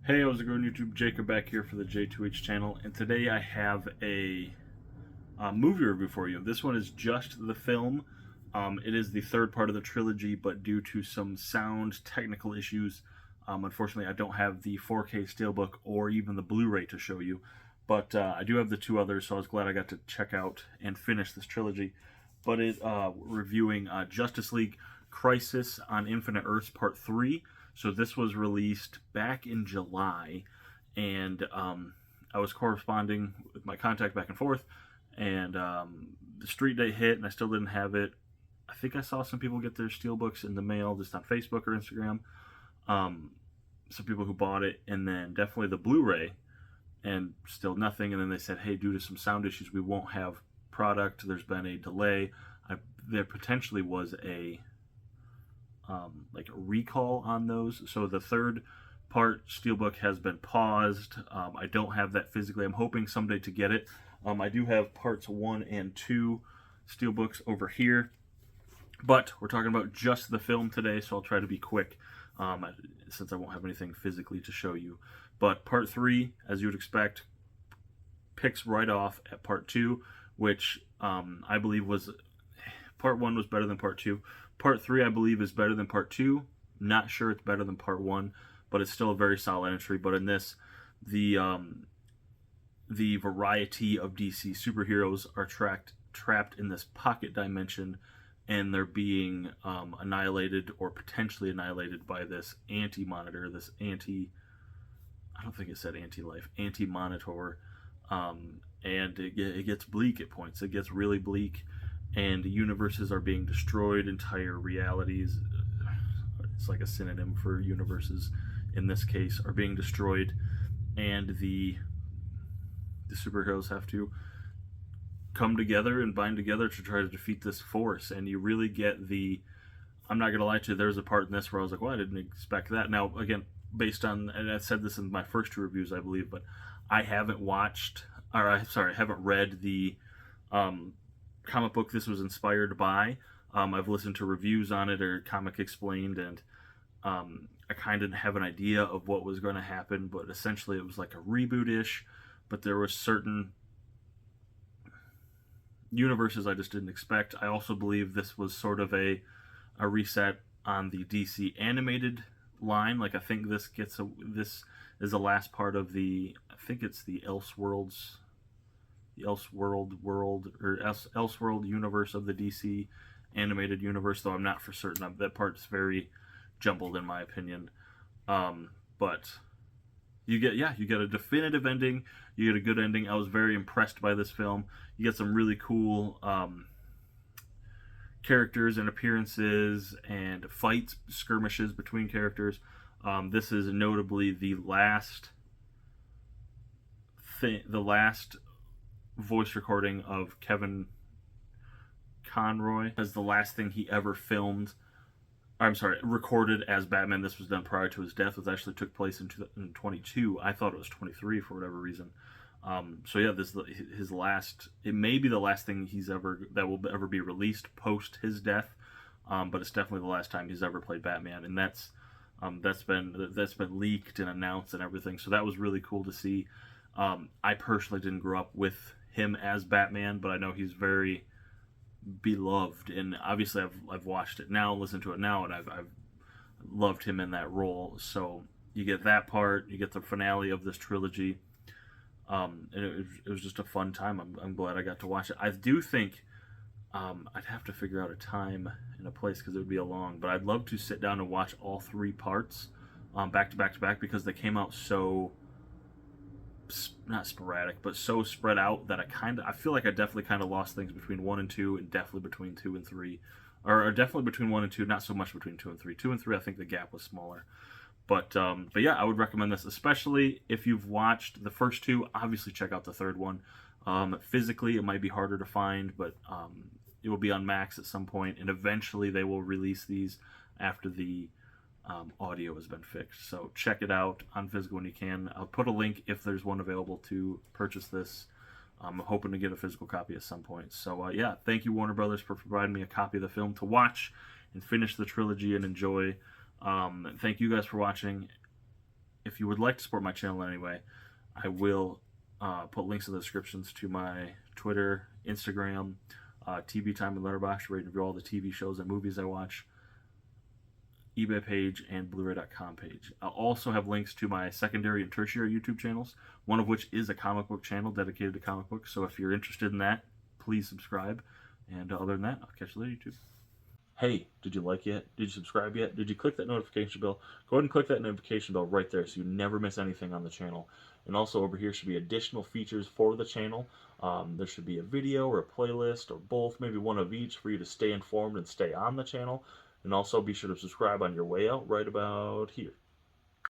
Hey, how's it going, YouTube? Jacob back here for the JTwoH channel, and today I have a movie review for you. This one is just the film. It is the third part of the trilogy, but due to some sound technical issues, unfortunately I don't have the 4K Steelbook or even the Blu-ray to show you. But I do have the two others, so I was glad I got to check out and finish this trilogy. But reviewing Justice League Crisis on Infinite Earths Part 3. So this was released back in July, and I was corresponding with my contact back and forth, and the street date hit, and I still didn't have it. I think I saw some people get their steelbooks in the mail just on Facebook or Instagram. Some people who bought it, and then definitely the Blu-ray, and still nothing. And then they said, hey, due to some sound issues, we won't have product. There's been a delay. There potentially was a like a recall on those. So the third part Steelbook has been paused. I don't have that physically. I'm hoping someday to get it. I do have parts 1 and 2 Steelbooks over here, but we're talking about just the film today, so I'll try to be quick since I won't have anything physically to show you. But part 3, as you would expect, picks right off at part 2, which I believe was part 1 was better than part 2. Part 3, I believe, is better than part 2. Not sure it's better than part 1, but it's still a very solid entry. But in this, the variety of DC superheroes are trapped in this pocket dimension, and they're being annihilated or potentially annihilated by this anti-monitor, this I don't think it said anti-life, anti-monitor, and it gets bleak at points. It gets really bleak, and universes are being destroyed, entire realities, it's like a synonym for universes in this case, are being destroyed, and the superheroes have to come together and bind together to try to defeat this force. And you really get I'm not gonna lie to you, there's a part in this where I was like, well, I didn't expect that. Now again, based on, and I said this in my first 2 reviews, I believe, but I haven't I haven't read the comic book this was inspired by. I've listened to reviews on it or Comic Explained, and I kind of have an idea of what was going to happen, but essentially it was like a reboot-ish, but there were certain universes I just didn't expect. I also believe this was sort of a reset on the DC animated line. Like, I think this is the last part of I think it's the Elseworlds universe of the DC animated universe, though I'm not for certain. That part's very jumbled in my opinion. But you get a definitive ending. You get a good ending. I was very impressed by this film. You get some really cool characters and appearances and fights, skirmishes between characters. This is notably the last voice recording of Kevin Conroy, as the last thing he ever filmed. I'm sorry, recorded as Batman. This was done prior to his death. It actually took place in 2022. I thought it was 23 for whatever reason. So yeah, this is his last. It may be the last thing that will ever be released post his death. But it's definitely the last time he's ever played Batman, and that's been leaked and announced and everything. So that was really cool to see. I personally didn't grow up with him as Batman, but I know he's very beloved, and obviously I've watched it now, listened to it now, and I've loved him in that role. So you get that part, you get the finale of this trilogy, and it was just a fun time. I'm glad I got to watch it. I do think I'd have to figure out a time and a place because it would be but I'd love to sit down and watch all 3 parts back to back to back, because they came out so not sporadic, but so spread out that I feel like I definitely kind of lost things between 1 and 2, and definitely between 2 and 3, or definitely between 1 and 2, not so much between 2 and 3. 2 and 3, I think the gap was smaller. But yeah, I would recommend this, especially if you've watched the first 2. Obviously, check out the third one. Physically, it might be harder to find, but it will be on Max at some point, and eventually they will release these after the audio has been fixed. So check it out on physical when you can. I'll put a link if there's one available to purchase this. I'm hoping to get a physical copy at some point. So yeah, thank you, Warner Brothers, for providing me a copy of the film to watch and finish the trilogy and enjoy. Thank you guys for watching. if you would like to support my channel in any way, I will put links in the descriptions to my Twitter, Instagram, TV Time and Letterboxd, where you review all the TV shows and movies I watch, eBay page, and Blu-ray.com page. I'll also have links to my secondary and tertiary YouTube channels, one of which is a comic book channel dedicated to comic books. So if you're interested in that, please subscribe. And other than that, I'll catch you later, YouTube. Hey, did you like it? Did you subscribe yet? Did you click that notification bell? Go ahead and click that notification bell right there so you never miss anything on the channel. And also over here should be additional features for the channel. There should be a video or a playlist or both, maybe one of each, for you to stay informed and stay on the channel. And also be sure to subscribe on your way out right about here.